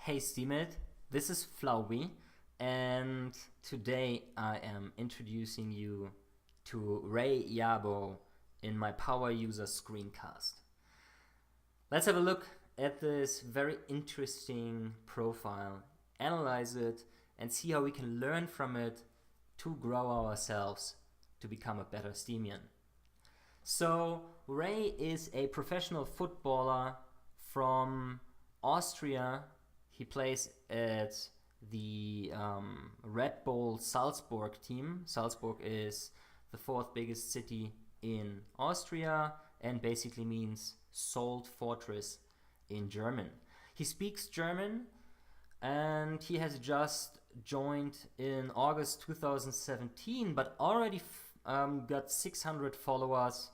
Hey Steemit, this is Flauby, and today I am introducing you to Ray Yabo in my power user Screencast. Let's have a look at this very interesting profile, analyze it, and see how we can learn from it to grow ourselves to become a better Steemian. So Ray is a professional footballer from Austria. He plays at the Red Bull Salzburg team. Salzburg is the fourth biggest city in Austria and basically means salt fortress in German. He speaks German and he has just joined in August 2017, but already got 600 followers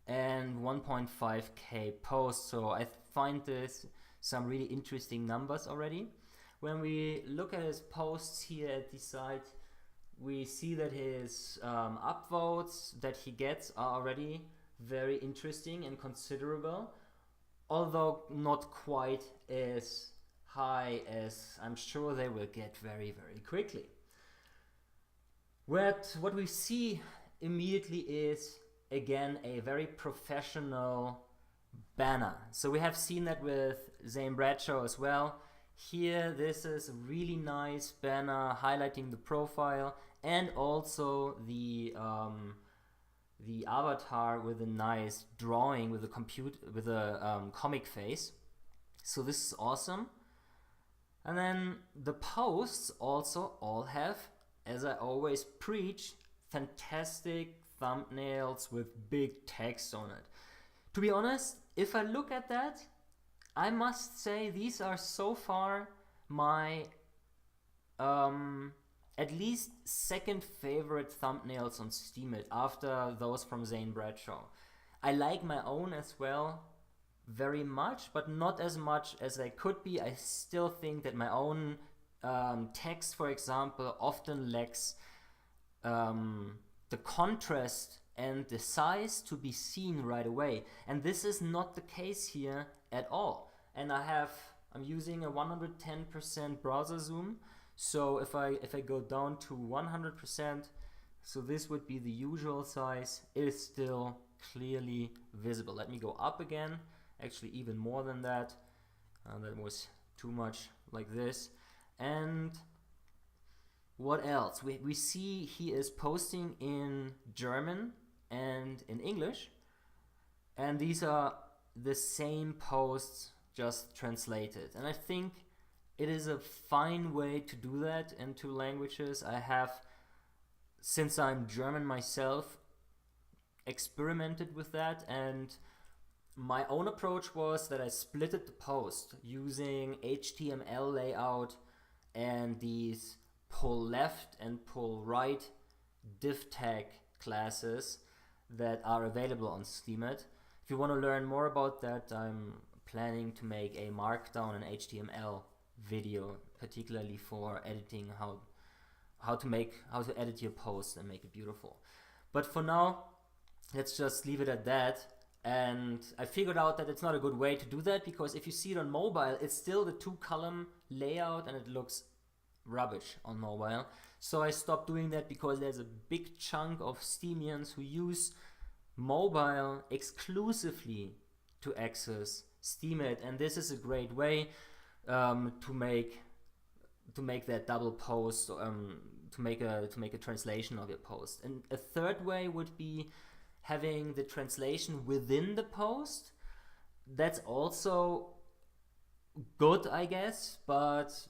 and 1.5k posts. So I find this some really interesting numbers already. When we look at his posts here at the site, we see that his upvotes that he gets are already very interesting and considerable, although not quite as high as I'm sure they will get very, very quickly. What we see immediately is, again, a very professional banner. So we have seen that with Zane Bradshaw as well. Here, this is a really nice banner highlighting the profile and also the avatar with a nice drawing with a comic face. So this is awesome. And then the posts also all have, as I always preach, fantastic thumbnails with big text on it. To be honest, if I look at that, I must say these are so far my at least second favorite thumbnails on Steemit after those from Zane Bradshaw. I like my own as well very much, but not as much as I could be. I still think that my own text, for example, often lacks the contrast and the size to be seen right away, and this is not the case here at all. And I'm using a 110% browser zoom, so if I go down to 100%, so this would be the usual size, it is still clearly visible. Let me go up again, actually even more than that. That was too much like this. And what else? We see he is posting in German and in English, and these are the same posts just translated, and I think it is a fine way to do that in two languages. I have, since I'm German myself, experimented with that, and my own approach was that I splitted the post using HTML layout and these pull left and pull right div tag classes that are available on Steemit. If you want to learn more about that, I'm planning to make a Markdown and HTML video, particularly for editing how to edit your post and make it beautiful. But for now, let's just leave it at that. And I figured out that it's not a good way to do that, because if you see it on mobile, it's still the 2-column layout and it looks rubbish on mobile. So I stopped doing that because there's a big chunk of Steemians who use mobile exclusively to access Steemit, and this is a great way to make that double post, to make a translation of your post. And a third way would be having the translation within the post. That's also good, I guess, but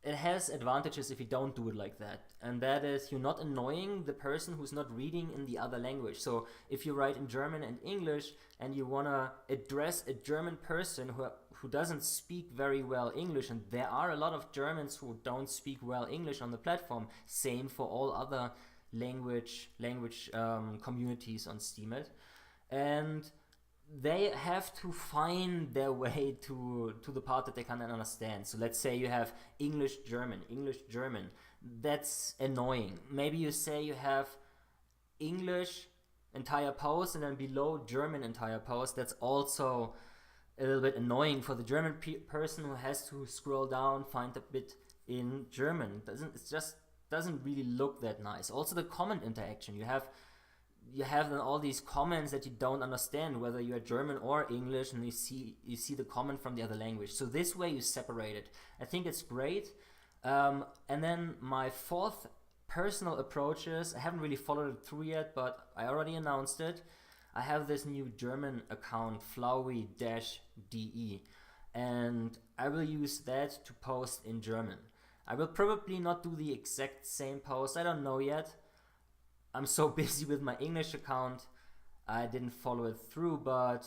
it has advantages if you don't do it like that, and that is you're not annoying the person who's not reading in the other language. So if you write in German and English and you want to address a German person who doesn't speak very well English, and there are a lot of Germans who don't speak well English on the platform, same for all other language communities on Steemit, and they have to find their way to the part that they can understand. So let's say you have English, German. That's annoying. Maybe you say you have English entire post and then below German entire post. That's also a little bit annoying for the German person who has to scroll down, find a bit in German. It just doesn't really look that nice. Also the comment interaction, you have then all these comments that you don't understand, whether you're German or English, and you see the comment from the other language. So this way you separate it. I think it's great. And then my fourth personal approach is, I haven't really followed it through yet, but I already announced it. I have this new German account, Flowey-de, and I will use that to post in German. I will probably not do the exact same post, I don't know yet. I'm so busy with my English account, I didn't follow it through, but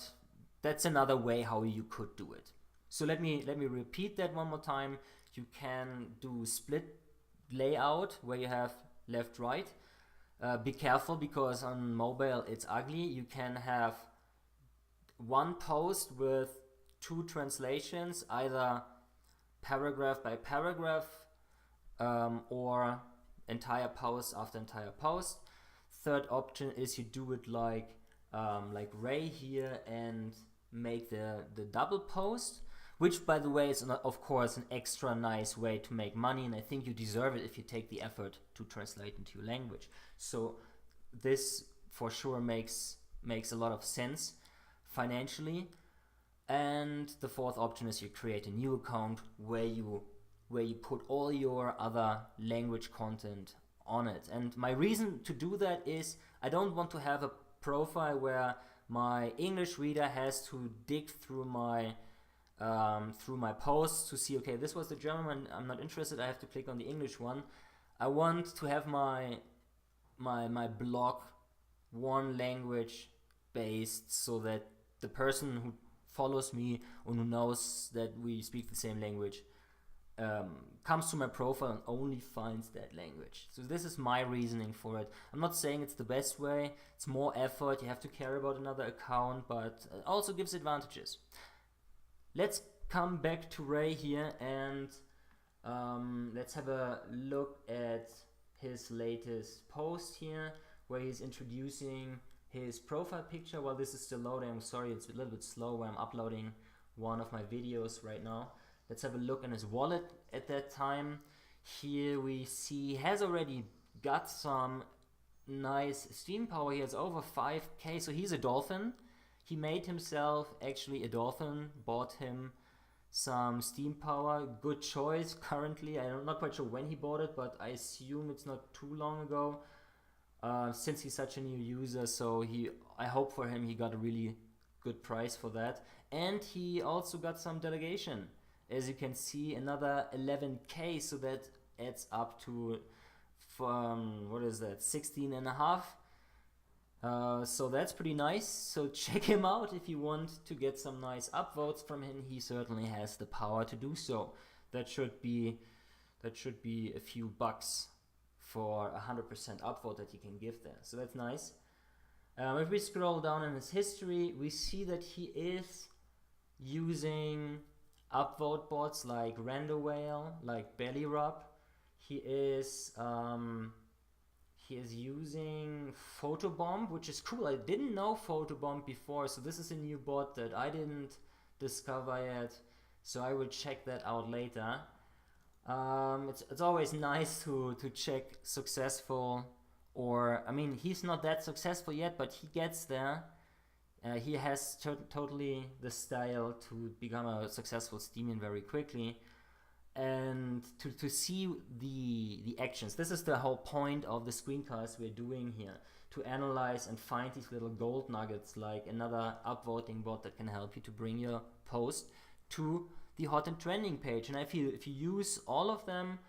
that's another way how you could do it. So let me repeat that one more time. You can do split layout where you have left, right. Be careful because on mobile it's ugly. You can have one post with two translations, either paragraph by paragraph or entire post after entire post. Third option is you do it like Ray here and make the double post, which by the way is of course an extra nice way to make money, and I think you deserve it if you take the effort to translate into your language. So this for sure makes a lot of sense financially. And the fourth option is you create a new account where you put all your other language content on it. And my reason to do that is I don't want to have a profile where my English reader has to dig through my posts to see, okay, this was the German one, I'm not interested, I have to click on the English one. I want to have my blog one language based, so that the person who follows me and who knows that we speak the same language comes to my profile and only finds that language. So this is my reasoning for it. I'm not saying it's the best way, it's more effort, you have to care about another account, but it also gives advantages. Let's come back to Ray here and let's have a look at his latest post here, where he's introducing his profile picture. While this is still loading, I'm sorry, it's a little bit slow where I'm uploading one of my videos right now. Let's have a look in his wallet at that time. Here we see he has already got some nice Steam power. He has over 5k, so he's a dolphin. He made himself actually a dolphin, bought him some Steam power. Good choice currently. I'm not quite sure when he bought it, but I assume it's not too long ago, since he's such a new user. So I hope for him he got a really good price for that. And he also got some delegation. As you can see, another 11k, so that adds up to, what is that, 16 and a half. So that's pretty nice. So check him out if you want to get some nice upvotes from him. He certainly has the power to do so. That should be a few bucks for 100% upvote that he can give there. So that's nice. If we scroll down in his history, we see that he is using upvote bots like RandoWhale, like BellyRub. He is using Photobomb, which is cool. I didn't know Photobomb before, so this is a new bot that I didn't discover yet. So I will check that out later. It's always nice to check successful, or I mean, he's not that successful yet, but he gets there. He has totally the style to become a successful Steemian very quickly. And to see the actions. This is the whole point of the screencast we're doing here, to analyze and find these little gold nuggets, like another upvoting bot that can help you to bring your post to the hot and trending page. And I feel if you use all of them,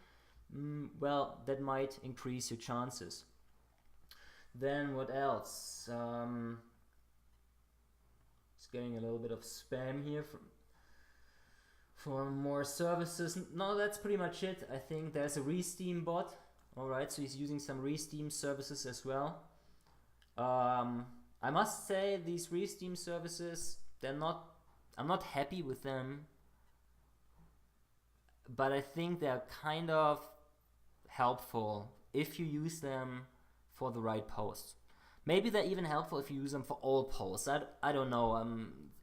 well, that might increase your chances. Then what else? Just getting a little bit of spam here for more services. No, that's pretty much it. I think there's a Resteem bot. Alright, so he's using some Resteem services as well. I must say, these Resteem services, I'm not happy with them, but I think they're kind of helpful if you use them for the right posts. Maybe they're even helpful if you use them for all posts. I don't know.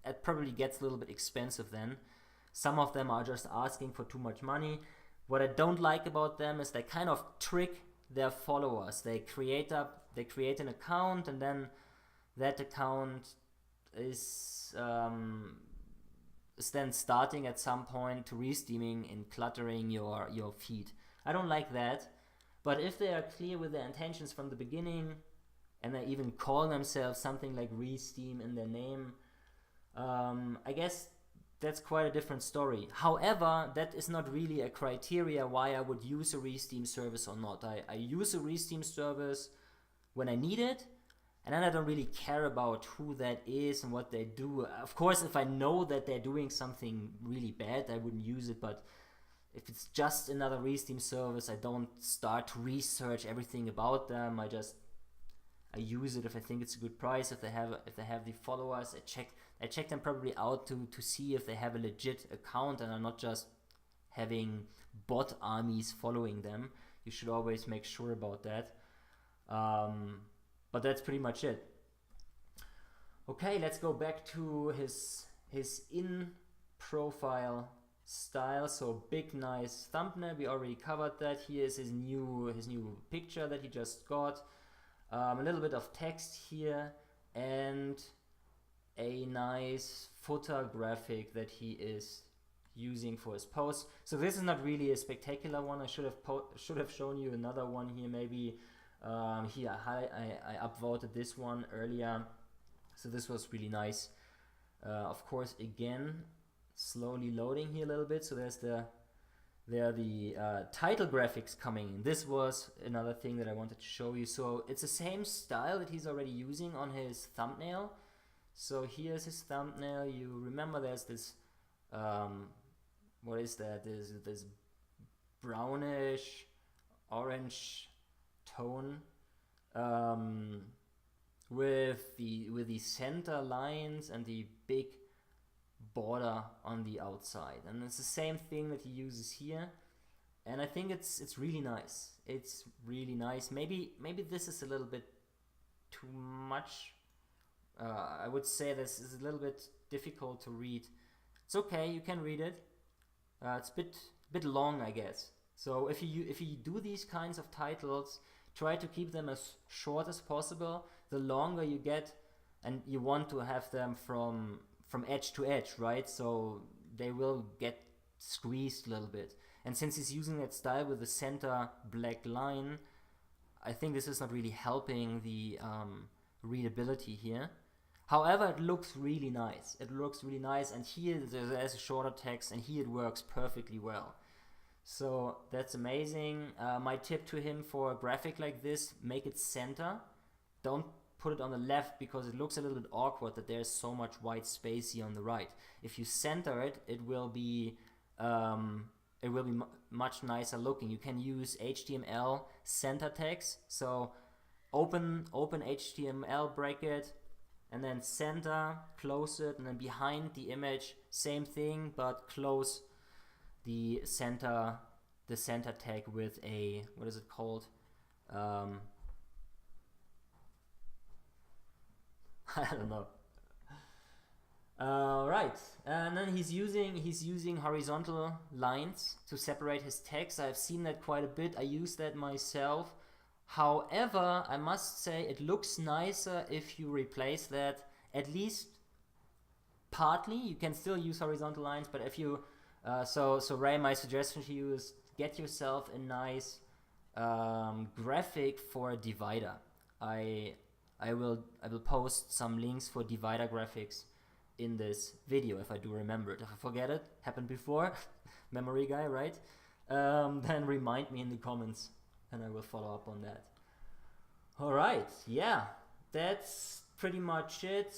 it probably gets a little bit expensive then. Some of them are just asking for too much money. What I don't like about them is they kind of trick their followers. They create an account, and then that account is then starting at some point to re-steaming and cluttering your feed. I don't like that. But if they are clear with their intentions from the beginning, and they even call themselves something like re-steam in their name, I guess that's quite a different story. However, that is not really a criteria why I would use a re-steam service or not. I use a re-steam service when I need it, and then I don't really care about who that is and what they do. Of course, if I know that they're doing something really bad, I wouldn't use it, but if it's just another re-steam service, I don't start to research everything about them. I use it if I think it's a good price. If they have the followers, I check them probably out to see if they have a legit account and are not just having bot armies following them. You should always make sure about that. But that's pretty much it. Okay, let's go back to his in profile style. So big nice thumbnail, we already covered that. Here is his new picture that he just got. A little bit of text here and a nice footer graphic that he is using for his post. So this is not really a spectacular one. I should have shown you another one here maybe. Here I upvoted this one earlier, so this was really nice. Of course, again, slowly loading here a little bit. So there are the title graphics coming in. This was another thing that I wanted to show you. So it's the same style that he's already using on his thumbnail. So here's his thumbnail. You remember there's this what is that? There's this brownish orange tone with the center lines and the big border on the outside, and it's the same thing that he uses here, and I think it's really nice. It's really nice. Maybe this is a little bit too much. I would say this is a little bit difficult to read. It's okay, you can read it. It's a bit long, I guess. So if you do these kinds of titles, try to keep them as short as possible. The longer you get, and you want to have them from edge to edge, right? So they will get squeezed a little bit. And since he's using that style with the center black line, I think this is not really helping the readability here. However, it looks really nice. It looks really nice, and here there's a shorter text, and here it works perfectly well. So that's amazing. My tip to him for a graphic like this, make it center. Don't put it on the left, because it looks a little bit awkward that there's so much white space here on the right. If you center it, it will be much nicer looking. You can use HTML center text. So open HTML bracket, and then center, close it, and then behind the image, same thing, but close the center tag with a, what is it called? I don't know. Right, and then he's using horizontal lines to separate his text. I've seen that quite a bit. I use that myself. However, I must say it looks nicer if you replace that, at least partly. You can still use horizontal lines, but if you so Ray, my suggestion to you is get yourself a nice graphic for a divider. I will post some links for divider graphics in this video if I do remember it. If I forget it, happened before, memory guy, right? Then remind me in the comments, and I will follow up on that. All right, yeah, that's pretty much it.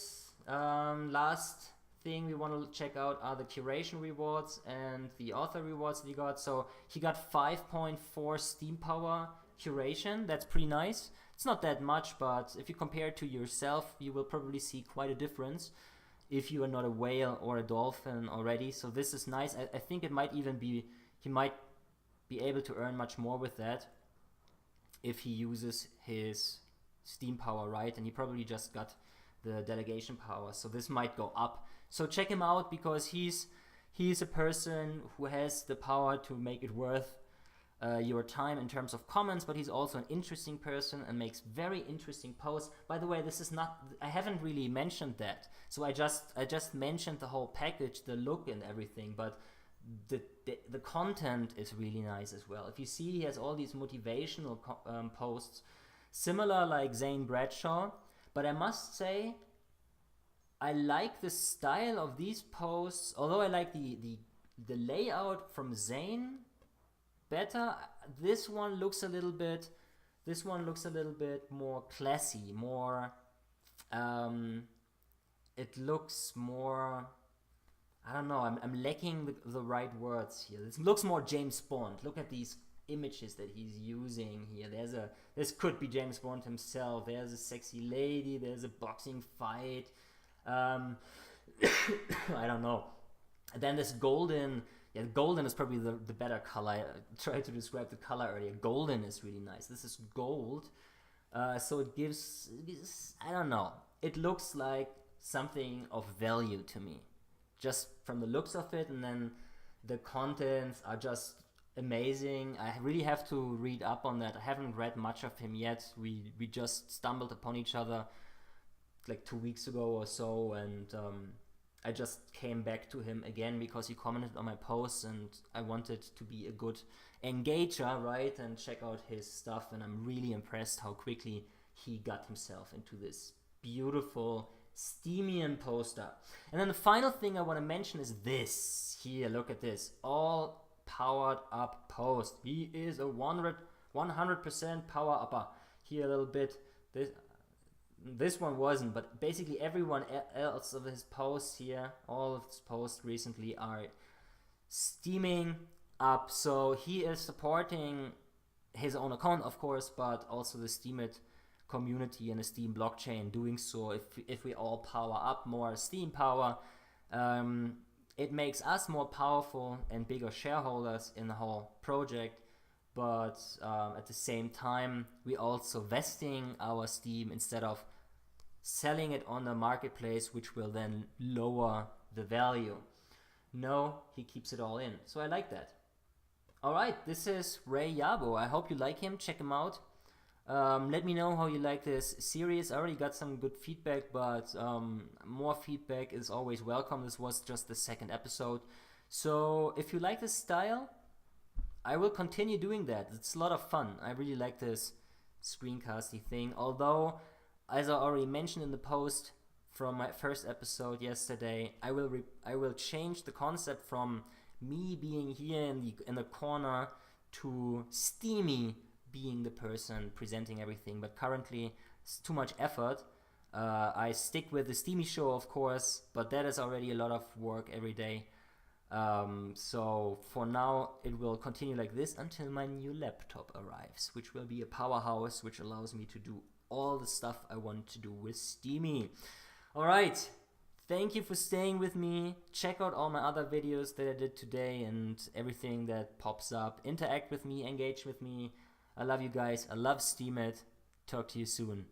Last thing we want to check out are the curation rewards and the author rewards that he got. So he got 5.4 Steam Power curation. That's pretty nice. It's not that much, but if you compare it to yourself, you will probably see quite a difference if you are not a whale or a dolphin already. So this is nice. I think it might even be, he might be able to earn much more with that if he uses his Steam Power right, and he probably just got the delegation power. So this might go up So check him out, because he's a person who has the power to make it worth your time in terms of comments, but he's also an interesting person and makes very interesting posts. By the way, this is not, I haven't really mentioned that, so I just mentioned the whole package, the look and everything, but the content is really nice as well. If you see, he has all these motivational posts, similar like Zane Bradshaw, but I must say I like the style of these posts, although I like the layout from Zane better. This one looks a little bit more classy, more it looks more, I don't know, I'm lacking the right words here. This looks more James Bond. Look at these images that he's using here. This could be James Bond himself. There's a sexy lady, there's a boxing fight, I don't know. And then this golden, golden is probably the better color. I tried to describe the color earlier. Golden is really nice. This is gold. So it gives, I don't know, it looks like something of value to me, just from the looks of it. And then the contents are just amazing. I really have to read up on that. I haven't read much of him yet. We just stumbled upon each other like 2 weeks ago or so, and I just came back to him again because he commented on my posts, and I wanted to be a good engager, right, and check out his stuff. And I'm really impressed how quickly he got himself into this beautiful Steemian poster. And then the final thing I want to mention is this here. Look at this, all powered up post. He is a 100% power upper. Here a little bit, this one wasn't, but basically everyone else of his posts here, all of his posts recently are steaming up. So he is supporting his own account, of course, but also the Steemit community and the Steem blockchain. Doing so, if we all power up more Steem power, it makes us more powerful and bigger shareholders in the whole project. But at the same time, we also vesting our Steem instead of selling it on the marketplace, which will then lower the value. No, he keeps it all in. So I like that. All right, this is Ray Yabo. I hope you like him. Check him out. Let me know how you like this series. I already got some good feedback, but more feedback is always welcome. This was just the second episode. So if you like this style, I will continue doing that. It's a lot of fun. I really like this screencasty thing. Although, as I already mentioned in the post from my first episode yesterday, I will change the concept from me being here in the corner to Steemy being the person presenting everything. But currently, it's too much effort. I stick with the Steemy show, of course, but that is already a lot of work every day. So for now it will continue like this until my new laptop arrives, which will be a powerhouse which allows me to do all the stuff I want to do with Steemy. Alright, thank you for staying with me. Check out all my other videos that I did today and everything that pops up. Interact with me, engage with me. I love you guys. I love Steemit. Talk to you soon.